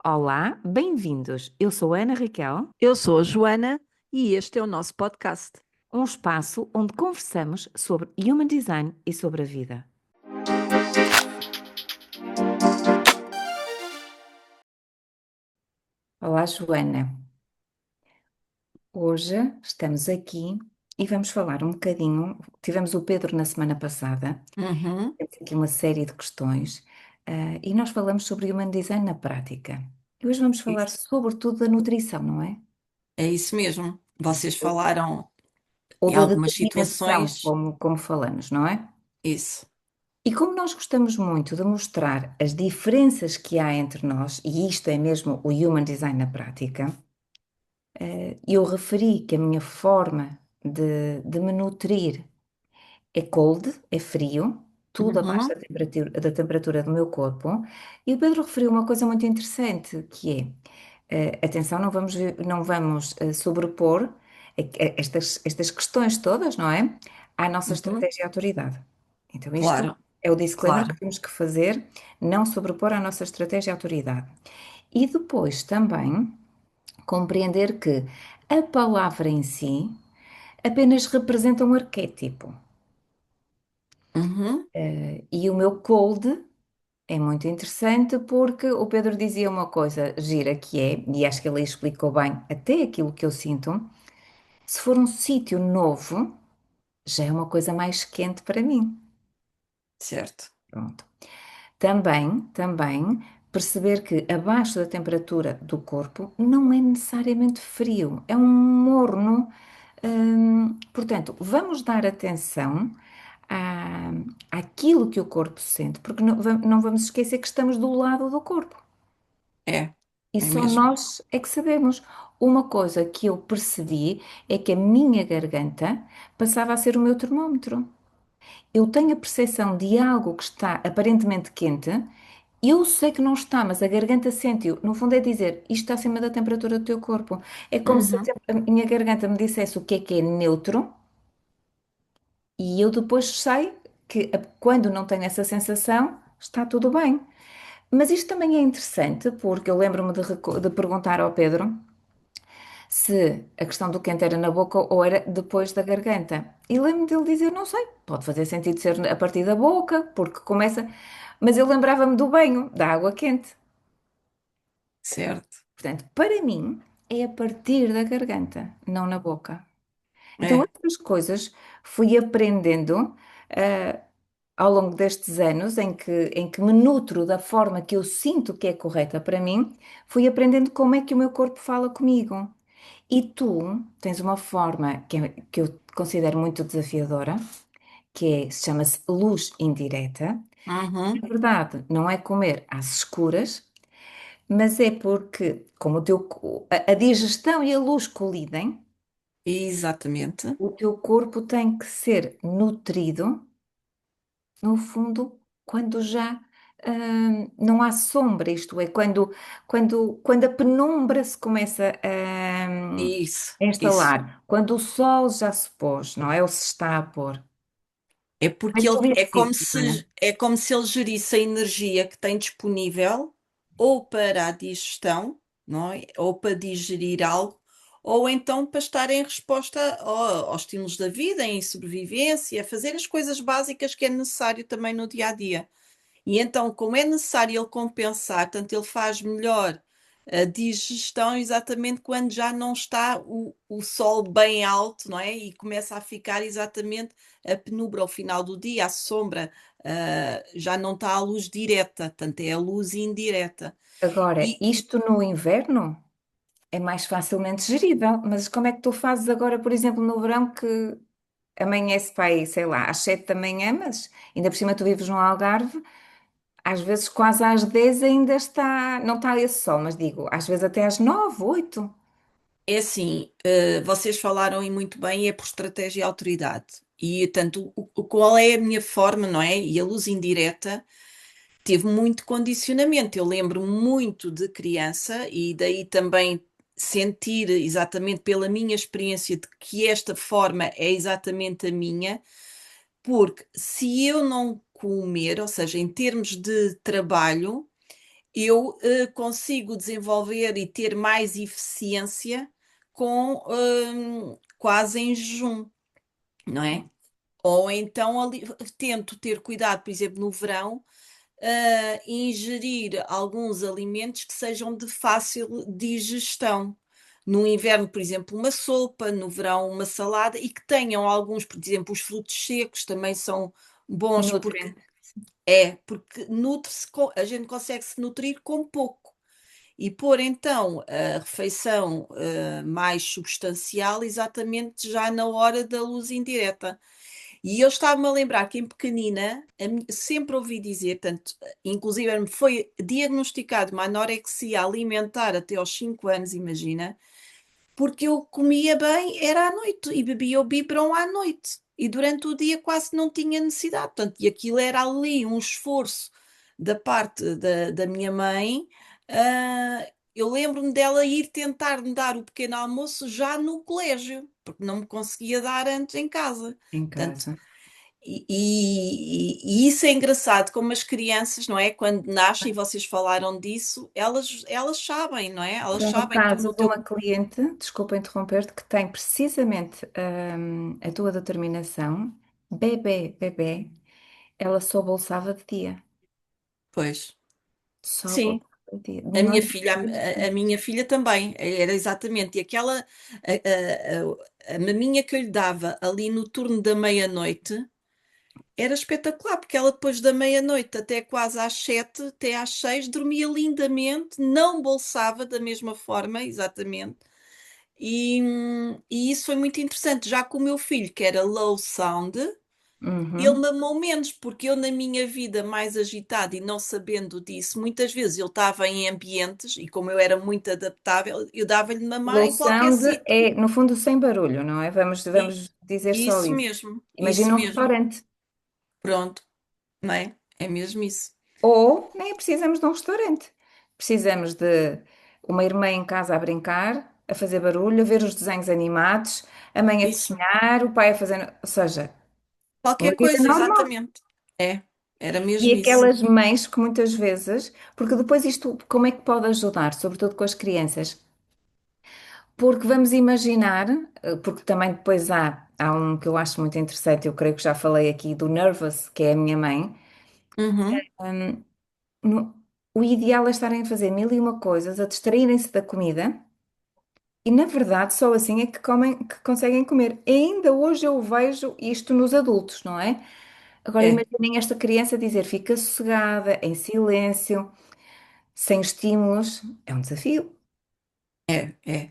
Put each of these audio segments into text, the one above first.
Olá, bem-vindos. Eu sou a Ana Raquel, Eu sou a Joana e este é o nosso podcast. um espaço onde conversamos sobre Human Design e sobre a vida. Olá, Joana. Hoje estamos aqui e vamos falar um bocadinho. Tivemos o Pedro na semana passada, Uhum. temos aqui uma série de questões, e nós falamos sobre Human Design na prática. E hoje vamos falar Isso. sobretudo da nutrição, não é? É isso mesmo. Vocês falaram Ou em da algumas determinação, situações. como falamos, não é? Isso. E como nós gostamos muito de mostrar as diferenças que há entre nós, e isto é mesmo o Human Design na prática, eu referi que a minha forma de me nutrir é cold, é frio, tudo abaixo Uhum. da temperatura do meu corpo. E o Pedro referiu uma coisa muito interessante, que é, atenção, não vamos sobrepor estas questões todas, não é? À nossa Uhum. estratégia e autoridade. Então, isto Claro, é o disclaimer que claro. temos que fazer, não sobrepor à nossa estratégia e autoridade. E depois também compreender que a palavra em si apenas representa um arquétipo. Uhum. E o meu cold é muito interessante porque o Pedro dizia uma coisa gira que é, e acho que ele aí explicou bem até aquilo que eu sinto, se for um sítio novo, já é uma coisa mais quente para mim. Certo. Pronto. Também perceber que abaixo da temperatura do corpo não é necessariamente frio, é um morno. Portanto, vamos dar atenção à, àquilo que o corpo sente, porque não vamos esquecer que estamos do lado do corpo É, e é só mesmo. nós é que sabemos. Uma coisa que eu percebi é que a minha garganta passava a ser o meu termómetro. Eu tenho a percepção de algo que está aparentemente quente, eu sei que não está, mas a garganta sente-o. No fundo é dizer, isto está acima da temperatura do teu corpo. É como se Uhum. a minha garganta me dissesse o que é neutro e eu depois sei que quando não tenho essa sensação, está tudo bem. Mas isto também é interessante porque eu lembro-me de perguntar ao Pedro se a questão do quente era na boca ou era depois da garganta. E lembro-me dele dizer, não sei, pode fazer sentido ser a partir da boca, porque começa. Mas eu lembrava-me do banho, da água quente. Certo. Portanto, para mim, é a partir da garganta, não na boca. Então, É. outras coisas fui aprendendo ao longo destes anos em que me nutro da forma que eu sinto que é correta para mim, fui aprendendo como é que o meu corpo fala comigo. E tu tens uma forma que eu considero muito desafiadora, chama-se luz indireta. Uhum. Na verdade, não é comer às escuras, mas é porque, como a digestão e a luz colidem, Exatamente. o teu corpo tem que ser nutrido, no fundo, quando já não há sombra, isto é, quando a penumbra se começa Isso, a isso. instalar, quando o sol já se pôs, não é? Ou se está a pôr. É Como é porque que ele tu é vês como isso, Ana? se ele gerisse a energia que tem disponível ou para a digestão, não é? Ou para digerir algo, ou então para estar em resposta aos estímulos da vida, em sobrevivência, a fazer as coisas básicas que é necessário também no dia a dia. E então, como é necessário ele compensar, tanto ele faz melhor a digestão exatamente quando já não está o sol bem alto, não é? E começa a ficar exatamente a penumbra ao final do dia, a sombra, já não está a luz direta, tanto é a luz indireta. Agora, E isto no inverno é mais facilmente gerível, mas como é que tu fazes agora, por exemplo, no verão que amanhece para aí, sei lá, às 7 da manhã, mas ainda por cima tu vives no Algarve, às vezes quase às 10 ainda está, não está esse sol, mas digo, às vezes até às 9, 8. é assim, vocês falaram e muito bem, é por estratégia e autoridade. E tanto qual é a minha forma, não é? E a luz indireta teve muito condicionamento. Eu lembro muito de criança e daí também sentir exatamente pela minha experiência de que esta forma é exatamente a minha, porque se eu não comer, ou seja, em termos de trabalho, eu consigo desenvolver e ter mais eficiência com quase em jejum, não é? Ou então tento ter cuidado, por exemplo, no verão, ingerir alguns alimentos que sejam de fácil digestão. No inverno, por exemplo, uma sopa, no verão, uma salada e que tenham alguns, por exemplo, os frutos secos também são bons porque Nutrem. nutre-se, a gente consegue se nutrir com pouco. E pôr então a refeição mais substancial exatamente já na hora da luz indireta. E eu estava-me a lembrar que em pequenina sempre ouvi dizer, tanto, inclusive me foi diagnosticado uma anorexia alimentar até aos 5 anos, imagina, porque eu comia bem, era à noite, e bebia o biberon à noite. E durante o dia quase não tinha necessidade. Portanto, e aquilo era ali um esforço da parte da minha mãe. Eu lembro-me dela ir tentar me dar o pequeno almoço já no colégio, porque não me conseguia dar antes em casa. Em Portanto, casa. e isso é engraçado, como as crianças, não é? Quando nascem, e vocês falaram disso, elas sabem, não é? Elas Tenho o sabem como caso o de teu. uma cliente, desculpa interromper-te, que tem precisamente a tua determinação, bebê, ela só bolsava de dia. Pois. Só Sim, bolsava de dia, de a minha noite. filha, a minha filha também, era exatamente. E aquela, a maminha que eu lhe dava ali no turno da meia-noite era espetacular, porque ela depois da meia-noite até quase às 7, até às 6, dormia lindamente, não bolsava da mesma forma, exatamente. E isso foi muito interessante. Já com o meu filho, que era low sound, ele Uhum. mamou menos, porque eu, na minha vida mais agitada e não sabendo disso, muitas vezes eu estava em ambientes, e como eu era muito adaptável, eu dava-lhe de mamar Low em qualquer sound sítio. é, no fundo, sem barulho, não é? E Vamos dizer só isso isso. mesmo, isso Imagina um mesmo. restaurante. Pronto, não é? É mesmo isso. Ou nem precisamos de um restaurante. Precisamos de uma irmã em casa a brincar, a fazer barulho, a ver os desenhos animados, a mãe a Isso. cozinhar, o pai a fazer. Ou seja, uma Qualquer vida coisa, normal. exatamente. É, era E mesmo isso. aquelas mães que muitas vezes, porque depois isto, como é que pode ajudar, sobretudo com as crianças? Porque vamos imaginar, porque também depois há um que eu acho muito interessante, eu creio que já falei aqui do Nervous, que é a minha mãe. Uhum, No- o ideal é estarem a fazer mil e uma coisas, a distraírem-se da comida, e na verdade só assim é que comem, que conseguem comer. Ainda hoje eu vejo isto nos adultos, não é? Agora é, imaginem esta criança dizer fica sossegada, em silêncio, sem estímulos, é um desafio. é.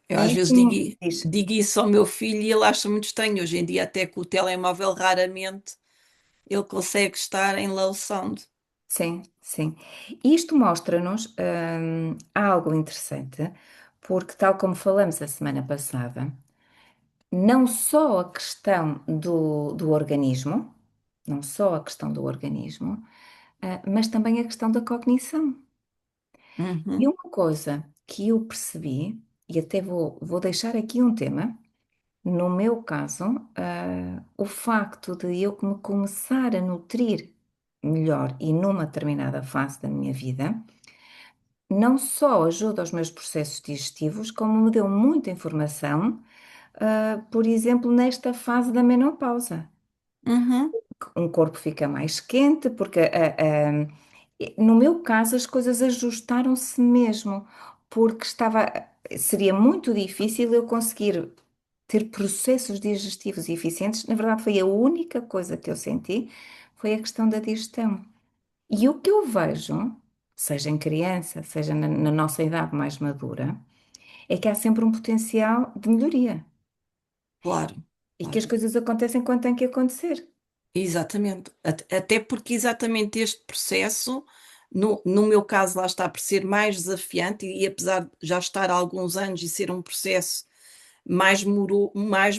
Eu E às isto vezes diz, digo isso ao meu filho e ele acha muito estranho. Hoje em dia, até com o telemóvel, raramente ele consegue estar em low sound. sim, sim. Isto mostra-nos algo interessante, porque tal como falamos a semana passada, não só a questão do organismo, não só a questão do organismo, mas também a questão da cognição. E Uhum, uma coisa que eu percebi, e até vou deixar aqui um tema, no meu caso, o facto de eu me começar a nutrir melhor e numa determinada fase da minha vida, não só ajuda aos meus processos digestivos, como me deu muita informação, por exemplo, nesta fase da menopausa. uhum, Um corpo fica mais quente, porque no meu caso as coisas ajustaram-se mesmo, porque seria muito difícil eu conseguir ter processos digestivos eficientes. Na verdade, foi a única coisa que eu senti, foi a questão da digestão. E o que eu vejo, seja em criança, seja na nossa idade mais madura, é que há sempre um potencial de melhoria claro, e que claro. as coisas acontecem quando têm que acontecer. Exatamente. Até porque exatamente este processo, no meu caso, lá está por ser mais desafiante, e apesar de já estar há alguns anos e ser um processo mais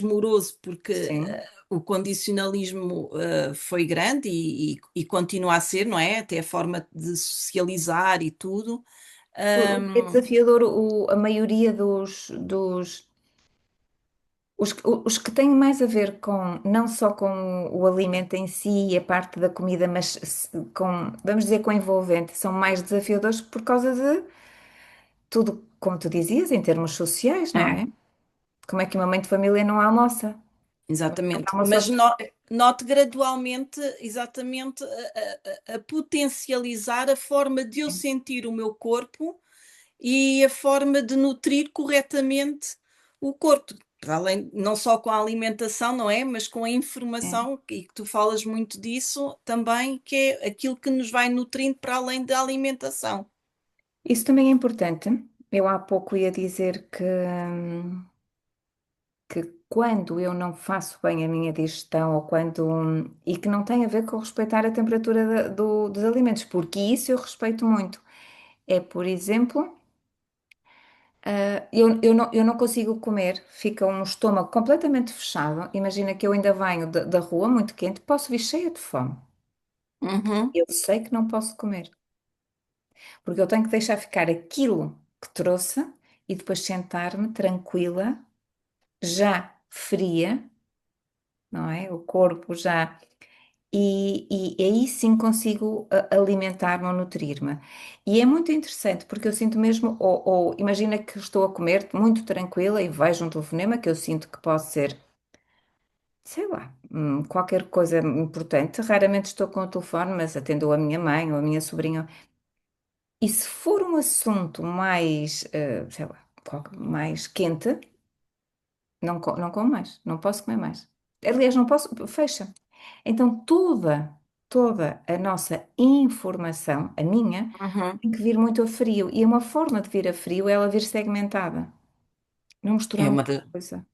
moroso, porque Sim. o condicionalismo foi grande e continua a ser, não é? Até a forma de socializar e tudo. O que é Ahm, desafiador, a maioria Os que têm mais a ver com, não só com o alimento em si e a parte da comida, mas com, vamos dizer, com o envolvente, são mais desafiadores por causa de tudo, como tu dizias, em termos sociais, não É. é? Como é que uma mãe de família não almoça? Não Exatamente, almoça mas aos... note gradualmente exatamente a potencializar a forma de eu sentir o meu corpo e a forma de nutrir corretamente o corpo, para além, não só com a alimentação, não é? Mas com a É. informação, e que tu falas muito disso também, que é aquilo que nos vai nutrindo para além da alimentação. Isso também é importante. Eu há pouco ia dizer que quando eu não faço bem a minha digestão ou quando e que não tem a ver com respeitar a temperatura dos alimentos, porque isso eu respeito muito. É, por exemplo, eu não consigo comer, fica um estômago completamente fechado. Imagina que eu ainda venho da rua muito quente, posso vir cheia de fome. Uhum. Eu sei que não posso comer, porque eu tenho que deixar ficar aquilo que trouxe e depois sentar-me tranquila, já fria, não é? O corpo já. E aí sim consigo alimentar-me ou nutrir-me. E é muito interessante porque eu sinto mesmo, ou imagina que estou a comer muito tranquila e vejo um telefonema que eu sinto que pode ser, sei lá, qualquer coisa importante. Raramente estou com o telefone, mas atendo a minha mãe ou a minha sobrinha. E se for um assunto mais, sei lá, mais quente, não como mais, não posso comer mais. Aliás, não posso, fecha. Então, toda a nossa informação, a minha, Uhum. tem que vir muito a frio. E uma forma de vir a frio é ela vir segmentada, não misturar É uma muita das. coisa.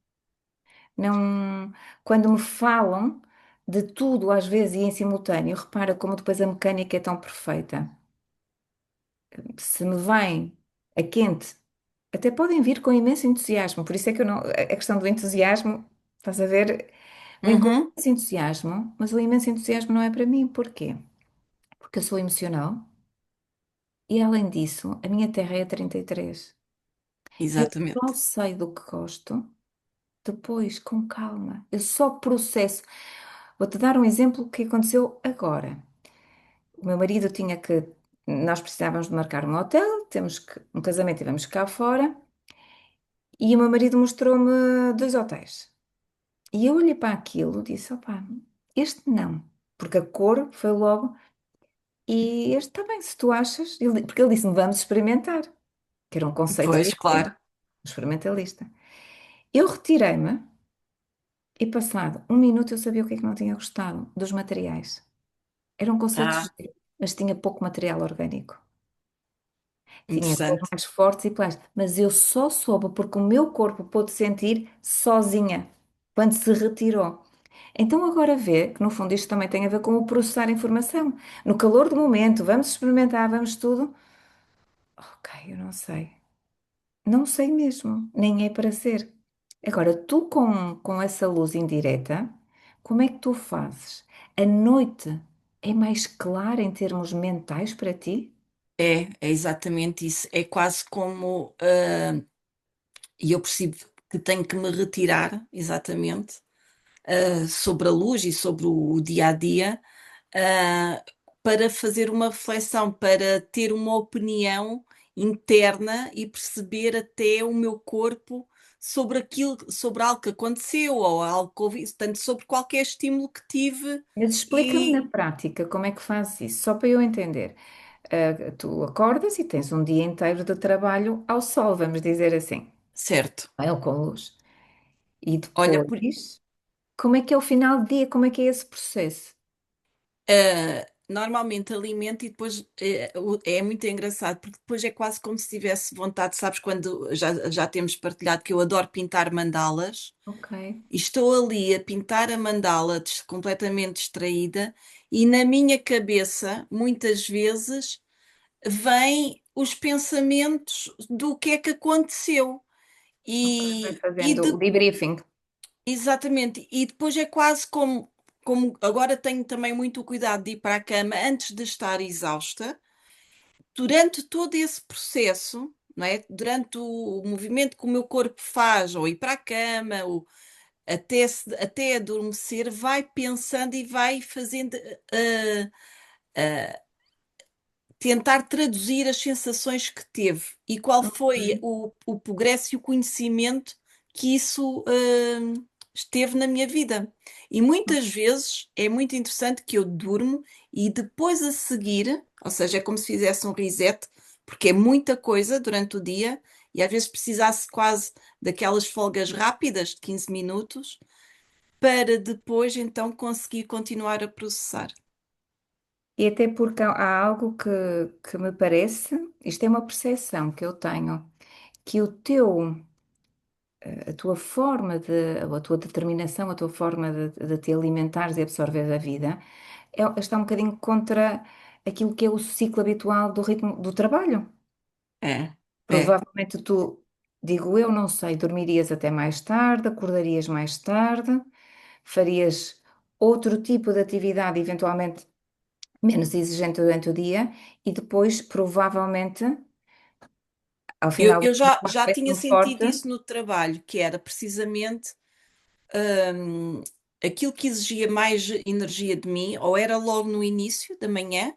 Não, quando me falam de tudo às vezes e em simultâneo, repara como depois a mecânica é tão perfeita. Se me vem a quente, até podem vir com imenso entusiasmo, por isso é que eu não, a questão do entusiasmo, estás a ver, vem com Uhum. imenso entusiasmo, mas o imenso entusiasmo não é para mim, porquê? Porque eu sou emocional e além disso, a minha terra é a 33. Eu só Exatamente. sei do que gosto depois, com calma. Eu só processo. Vou-te dar um exemplo que aconteceu agora. O meu marido tinha que. Nós precisávamos de marcar um hotel, temos que, um casamento, tivemos cá fora, e o meu marido mostrou-me dois hotéis. E eu olhei para aquilo e disse: opá, este não, porque a cor foi logo. E este está bem, se tu achas. Porque ele disse-me: vamos experimentar, que era um conceito Pois, diferente, claro. experimentalista. Eu retirei-me e, passado um minuto, eu sabia o que é que não tinha gostado dos materiais. Era um conceito Ah, giro, mas tinha pouco material orgânico. Tinha cores interessante. mais fortes e plásticas, mas eu só soube porque o meu corpo pôde sentir sozinha quando se retirou. Então agora vê que no fundo isto também tem a ver com o processar a informação. No calor do momento, vamos experimentar, vamos tudo. Ok, eu não sei. Não sei mesmo, nem é para ser. Agora, tu com essa luz indireta, como é que tu fazes? A noite é mais clara em termos mentais para ti? É exatamente isso. É quase como, e eu percebo que tenho que me retirar, exatamente, sobre a luz e sobre o dia a dia, ah, para fazer uma reflexão, para ter uma opinião interna e perceber até o meu corpo sobre aquilo, sobre algo que aconteceu ou algo que ouvi, tanto sobre qualquer estímulo que tive Mas explica-me na e prática como é que fazes isso, só para eu entender. Tu acordas e tens um dia inteiro de trabalho ao sol, vamos dizer assim, certo. não é? Ou com luz. E Olha, por depois, como é que é o final do dia? Como é que é esse processo? Normalmente alimento e depois é muito engraçado porque depois é quase como se tivesse vontade, sabes, quando já temos partilhado que eu adoro pintar mandalas Ok. e estou ali a pintar a mandala completamente distraída e na minha cabeça muitas vezes vêm os pensamentos do que é que aconteceu Ok, vai e fazendo o debriefing. exatamente, e depois é quase como agora tenho também muito cuidado de ir para a cama antes de estar exausta. Durante todo esse processo, não é? Durante o movimento que o meu corpo faz, ou ir para a cama, até adormecer, vai pensando e vai fazendo, ah, ah, tentar traduzir as sensações que teve e qual foi Uhum. o progresso e o conhecimento que isso esteve na minha vida. E muitas vezes é muito interessante que eu durmo e depois a seguir, ou seja, é como se fizesse um reset, porque é muita coisa durante o dia e às vezes precisasse quase daquelas folgas rápidas de 15 minutos para depois então conseguir continuar a processar. E até porque há algo que me parece, isto é uma percepção que eu tenho, que a tua forma ou a tua determinação, a tua forma de te alimentares e absorver a vida, está um bocadinho contra aquilo que é o ciclo habitual do ritmo do trabalho. É, é. Provavelmente tu, digo eu, não sei, dormirias até mais tarde, acordarias mais tarde, farias outro tipo de atividade, eventualmente menos exigente durante o dia, e depois, provavelmente, ao Eu, final do eu dia, já tinha parece-me sentido forte. isso no trabalho, que era precisamente hum, aquilo que exigia mais energia de mim, ou era logo no início da manhã,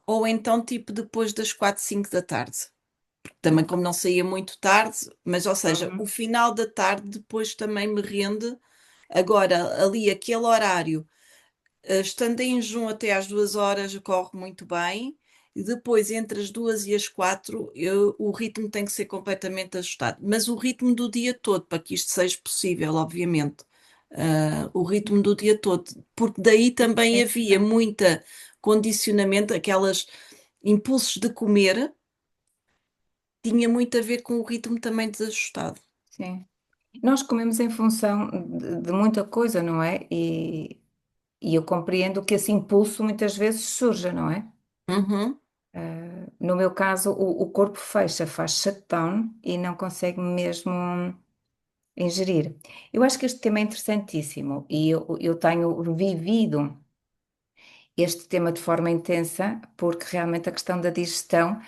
ou então tipo depois das 4, 5 da tarde. Também como não saía muito tarde, mas ou seja, o Uhum. final da tarde depois também me rende. Agora, ali aquele horário. Estando em jejum até às 2 horas, corre muito bem. E depois, entre as 2 e as 4, o ritmo tem que ser completamente ajustado. Mas o ritmo do dia todo, para que isto seja possível, obviamente. O ritmo do dia todo. Porque daí É também havia importante. muita condicionamento, aquelas impulsos de comer, tinha muito a ver com o ritmo também desajustado. Sim. Nós comemos em função de muita coisa, não é? E eu compreendo que esse impulso muitas vezes surja, não é? Uhum, No meu caso, o corpo fecha, faz shutdown e não consegue mesmo ingerir. Eu acho que este tema é interessantíssimo e eu tenho vivido este tema de forma intensa porque realmente a questão da digestão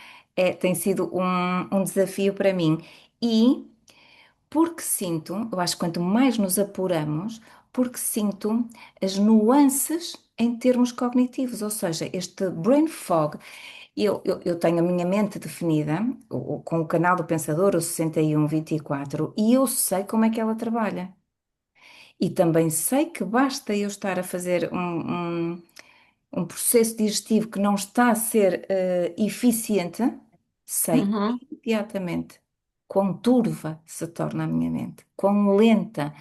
tem sido um desafio para mim. E porque sinto, eu acho que quanto mais nos apuramos, porque sinto as nuances em termos cognitivos, ou seja, este brain fog. Eu tenho a minha mente definida, com o canal do Pensador, o 6124, e eu sei como é que ela trabalha. E também sei que basta eu estar a fazer um processo digestivo que não está a ser eficiente, sei uhum. imediatamente quão turva se torna a minha mente, quão lenta,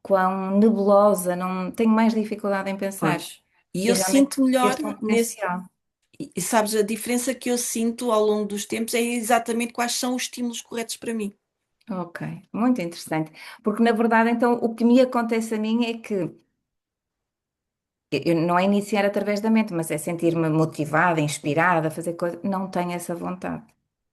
quão nebulosa, não tenho mais dificuldade em pensar. Pois. E E eu realmente sinto melhor este é um nesse. potencial. E sabes, a diferença que eu sinto ao longo dos tempos é exatamente quais são os estímulos corretos para mim. Ok, muito interessante. Porque na verdade, então, o que me acontece a mim é que não é iniciar através da mente, mas é sentir-me motivada, inspirada a fazer coisas. Não tenho essa vontade.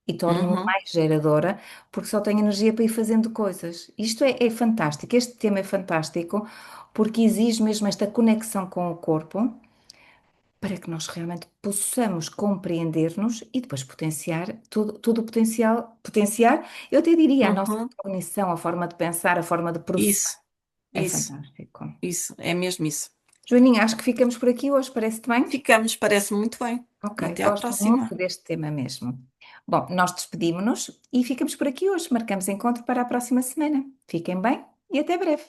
E torno-me Uhum, mais geradora porque só tenho energia para ir fazendo coisas. Isto é fantástico. Este tema é fantástico porque exige mesmo esta conexão com o corpo para que nós realmente possamos compreender-nos e depois potenciar todo o potencial, potenciar, eu até diria, a nossa uhum. cognição, a forma de pensar, a forma de processar. Isso, É isso, fantástico. isso, é mesmo isso. Joaninha, acho que ficamos por aqui hoje, parece-te bem? Ficamos, parece muito bem. Ok, Até à gosto muito próxima. deste tema mesmo. Bom, nós despedimos-nos e ficamos por aqui hoje. Marcamos encontro para a próxima semana. Fiquem bem e até breve.